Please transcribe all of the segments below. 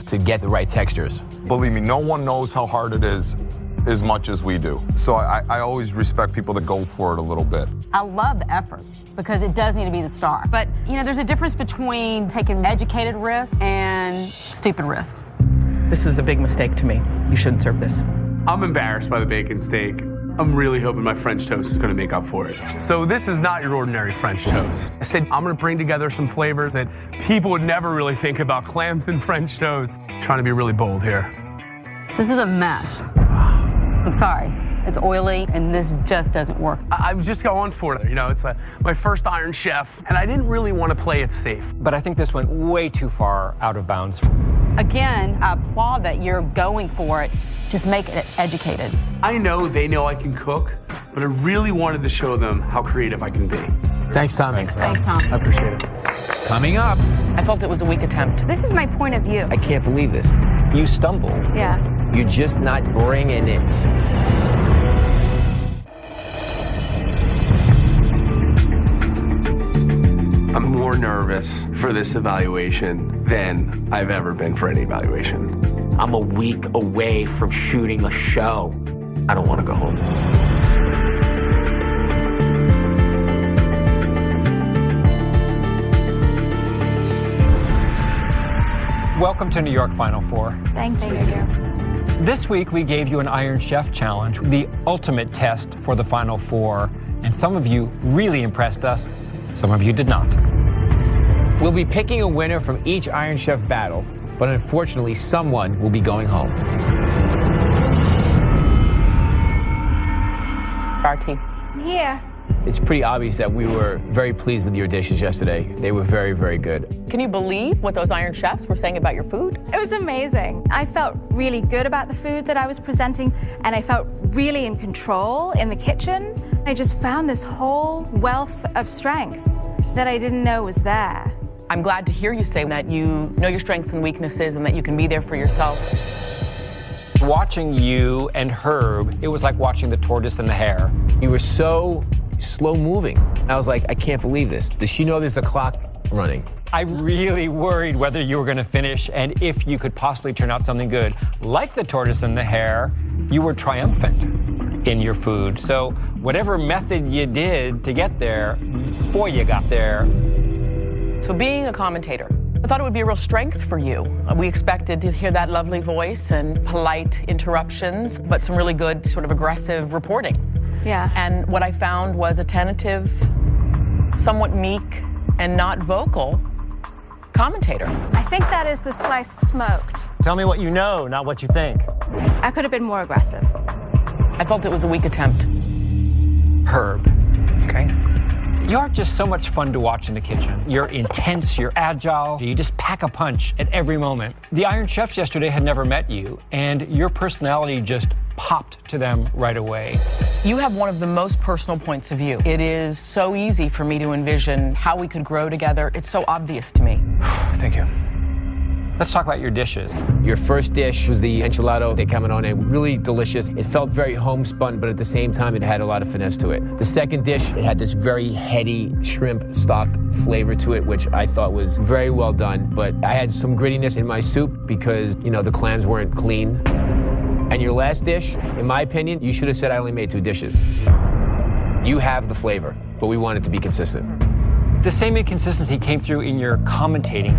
to get the right textures. Believe me, no one knows how hard it is as much as we do. So I always respect people that go for it a little bit. I love the effort because it does need to be the star. But, you know, there's a difference between taking educated risk and stupid risk. This is a big mistake to me. You shouldn't serve this. I'm embarrassed by the bacon steak. I'm really hoping my French toast is gonna make up for it. So this is not your ordinary French toast. I said I'm gonna bring together some flavors that people would never really think about, clams and French toast. Trying to be really bold here. This is a mess. I'm sorry. It's oily, and this just doesn't work. I was just going for it. You know, it's my first Iron Chef, and I didn't really want to play it safe. But I think this went way too far out of bounds. Again, I applaud that you're going for it. Just make it educated. I know they know I can cook, but I really wanted to show them how creative I can be. Thanks, Tom. Thanks, Tom. I appreciate it. Coming up. I felt it was a weak attempt. This is my point of view. I can't believe this. You stumbled. Yeah. You're just not bringing it. I'm more nervous for this evaluation than I've ever been for any evaluation. I'm a week away from shooting a show. I don't want to go home. Welcome to New York Final Four. Thank you. This week we gave you an Iron Chef challenge, the ultimate test for the Final Four. And some of you really impressed us, some of you did not. We'll be picking a winner from each Iron Chef battle, but unfortunately, someone will be going home. RT. Yeah. It's pretty obvious that we were very pleased with your dishes yesterday. They were very, very good. Can you believe what those Iron Chefs were saying about your food? It was amazing. I felt really good about the food that I was presenting, and I felt really in control in the kitchen. I just found this whole wealth of strength that I didn't know was there. I'm glad to hear you say that you know your strengths and weaknesses and that you can be there for yourself. Watching you and Herb, it was like watching the tortoise and the hare. You were so slow moving. I was like, I can't believe this. Does she know there's a clock running? I really worried whether you were going to finish and if you could possibly turn out something good. Like the tortoise and the hare, you were triumphant in your food. So whatever method you did to get there, boy, you got there. So being a commentator, I thought it would be a real strength for you. We expected to hear that lovely voice and polite interruptions, but some really good sort of aggressive reporting. Yeah. And what I found was a tentative, somewhat meek, and not vocal commentator. I think that is the sliced smoked. Tell me what you know, not what you think. I could have been more aggressive. I felt it was a weak attempt. Herb. Okay. You're just so much fun to watch in the kitchen. You're intense, you're agile, you just pack a punch at every moment. The Iron Chefs yesterday had never met you, and your personality just popped to them right away. You have one of the most personal points of view. It is so easy for me to envision how we could grow together. It's so obvious to me. Thank you. Let's talk about your dishes. Your first dish was the enchilada de camarone, really delicious. It felt very homespun, but at the same time, it had a lot of finesse to it. The second dish, it had this very heady shrimp stock flavor to it, which I thought was very well done. But I had some grittiness in my soup because, you know, the clams weren't clean. And your last dish, in my opinion, you should have said I only made 2 dishes. You have the flavor, but we want it to be consistent. The same inconsistency came through in your commentating.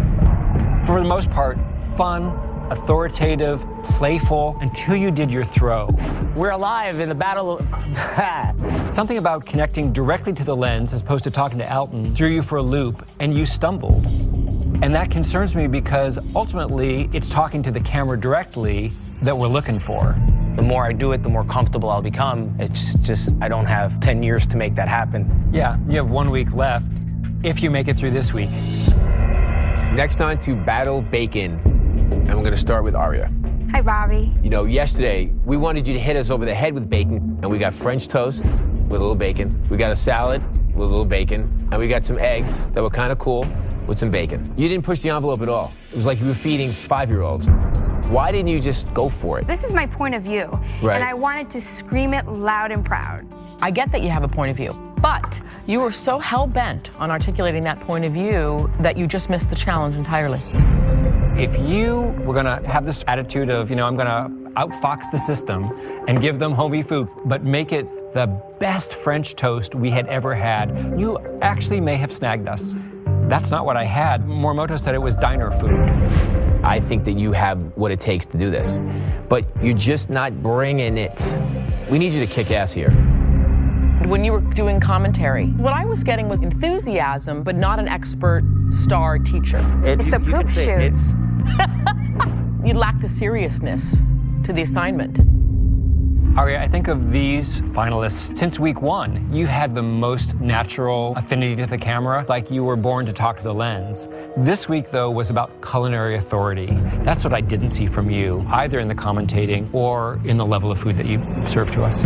For the most part, fun, authoritative, playful, until you did your throw. We're alive in the battle of... Something about connecting directly to the lens as opposed to talking to Alton threw you for a loop, and you stumbled. And that concerns me because ultimately it's talking to the camera directly that we're looking for. The more I do it, the more comfortable I'll become. It's just I don't have 10 years to make that happen. Yeah, you have 1 week left if you make it through this week. Next on to Battle Bacon, and we're gonna start with Aria. Hi, Bobby. You know, yesterday, we wanted you to hit us over the head with bacon, and we got French toast with a little bacon. We got a salad with a little bacon, and we got some eggs that were kind of cool with some bacon. You didn't push the envelope at all. It was like you were feeding 5-year-olds. Why didn't you just go for it? This is my point of view, Right. and I wanted to scream it loud and proud. I get that you have a point of view, but you were so hell-bent on articulating that point of view that you just missed the challenge entirely. if you were gonna have this attitude of, I'm gonna outfox the system and give them homey food, but make it the best French toast we had ever had, you actually may have snagged us. That's not what I had. Morimoto said it was diner food. I think that you have what it takes to do this, but you're just not bringing it. We need you to kick ass here. When you were doing commentary, what I was getting was enthusiasm, but not an expert star teacher. It's a poop shoot. You lacked a seriousness to the assignment. Aria, I think of these finalists, since week 1, you've had the most natural affinity to the camera, like you were born to talk to the lens. This week, though, was about culinary authority. That's what I didn't see from you, either in the commentating or in the level of food that you served to us.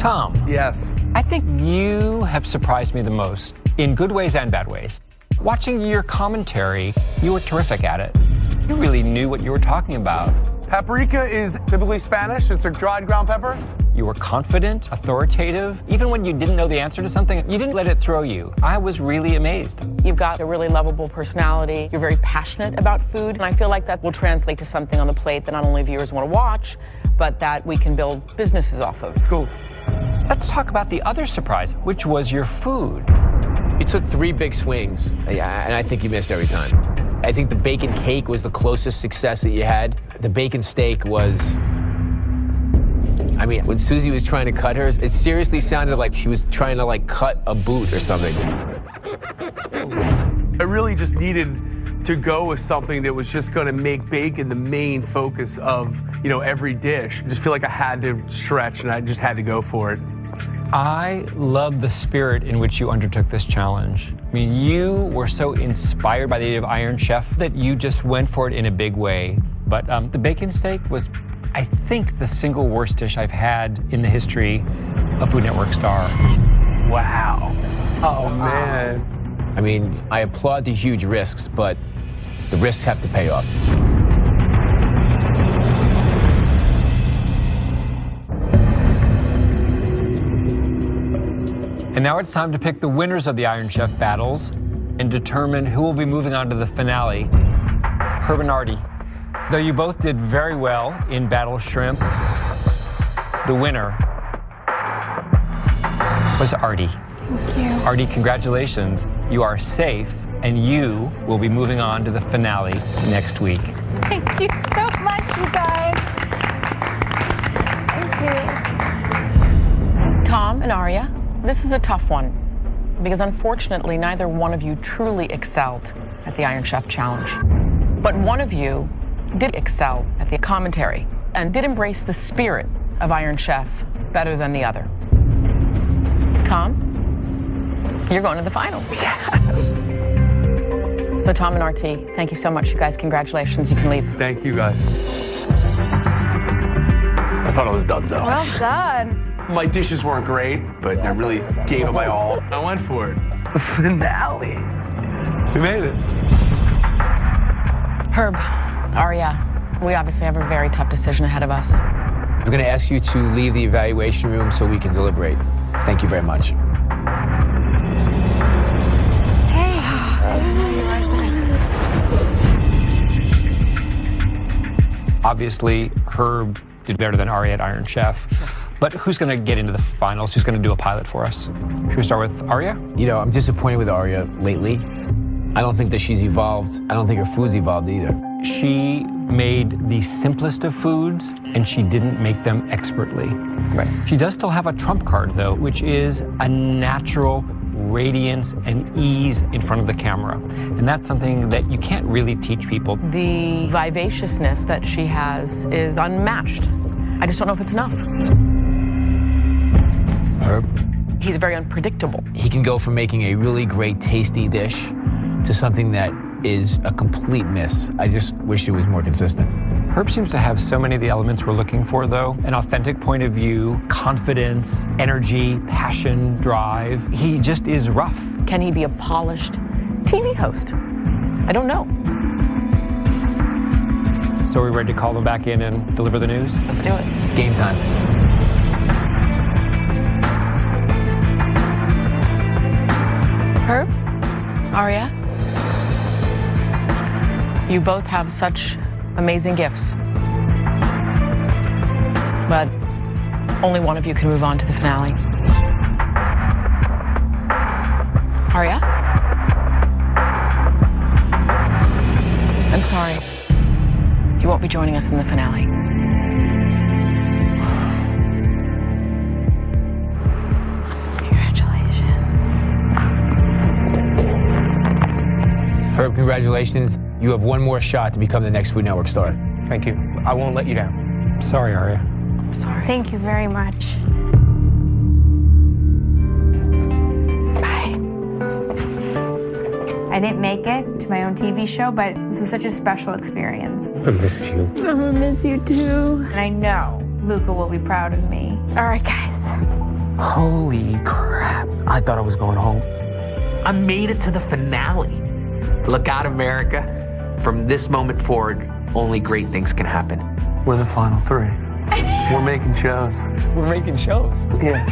Tom. Yes. I think you have surprised me the most, in good ways and bad ways. Watching your commentary, you were terrific at it. You really knew what you were talking about. Paprika is typically Spanish. It's a dried ground pepper. You were confident, authoritative. Even when you didn't know the answer to something, you didn't let it throw you. I was really amazed. You've got a really lovable personality. You're very passionate about food, and I feel like that will translate to something on the plate that not only viewers want to watch, but that we can build businesses off of. Cool. Let's talk about the other surprise, which was your food. You took 3 big swings, and I think you missed every time. I think the bacon cake was the closest success that you had. The bacon steak was, when Susie was trying to cut hers, it seriously sounded like she was trying to cut a boot or something. I really just needed to go with something that was just going to make bacon the main focus of, every dish. I just feel like I had to stretch and I just had to go for it. I love the spirit in which you undertook this challenge. You were so inspired by the idea of Iron Chef that you just went for it in a big way. But the bacon steak was, I think, the single worst dish I've had in the history of Food Network Star. Wow. Oh, man. I applaud the huge risks, but the risks have to pay off. And now it's time to pick the winners of the Iron Chef battles and determine who will be moving on to the finale. Herb and Artie, though you both did very well in Battle Shrimp, the winner was Artie. Thank you. Artie, congratulations. You are safe, and you will be moving on to the finale next week. Thank you so much, you guys. Thank you. Tom and Aria, this is a tough one because unfortunately neither one of you truly excelled at the Iron Chef Challenge. But one of you did excel at the commentary and did embrace the spirit of Iron Chef better than the other. Tom, you're going to the finals. Yes. So Tom and Artie, thank you so much, you guys. Congratulations, you can leave. Thank you, guys. I thought I was done, though. Well done. My dishes weren't great, but I really gave it my all. I went for it. The finale. We made it. Herb, Aria, we obviously have a very tough decision ahead of us. I'm going to ask you to leave the evaluation room so we can deliberate. Thank you very much. Hey. Obviously, Herb did better than Aria at Iron Chef. But who's going to get into the finals? Who's going to do a pilot for us? Should we start with Aria? I'm disappointed with Aria lately. I don't think that she's evolved. I don't think her food's evolved either. She made the simplest of foods, and she didn't make them expertly. Right. She does still have a trump card, though, which is a natural radiance and ease in front of the camera. And that's something that you can't really teach people. The vivaciousness that she has is unmatched. I just don't know if it's enough. Herb? He's very unpredictable. He can go from making a really great, tasty dish to something that is a complete miss. I just wish it was more consistent. Herb seems to have so many of the elements we're looking for, though. An authentic point of view, confidence, energy, passion, drive. He just is rough. Can he be a polished TV host? I don't know. So are we ready to call them back in and deliver the news? Let's do it. Game time. Herb? Aria? You both have such amazing gifts. But only one of you can move on to the finale. Arya? I'm sorry. You won't be joining us in the finale. Herb, congratulations. You have one more shot to become the next Food Network star. Thank you. I won't let you down. Sorry, Arya. I'm sorry. Thank you very much. I didn't make it to my own TV show, but this was such a special experience. I miss you. I'm gonna miss you too. And I know Luca will be proud of me. All right, guys. Holy crap. I thought I was going home. I made it to the finale. Look out, America. From this moment forward, only great things can happen. We're the final three. We're making shows. We're making shows. Yeah.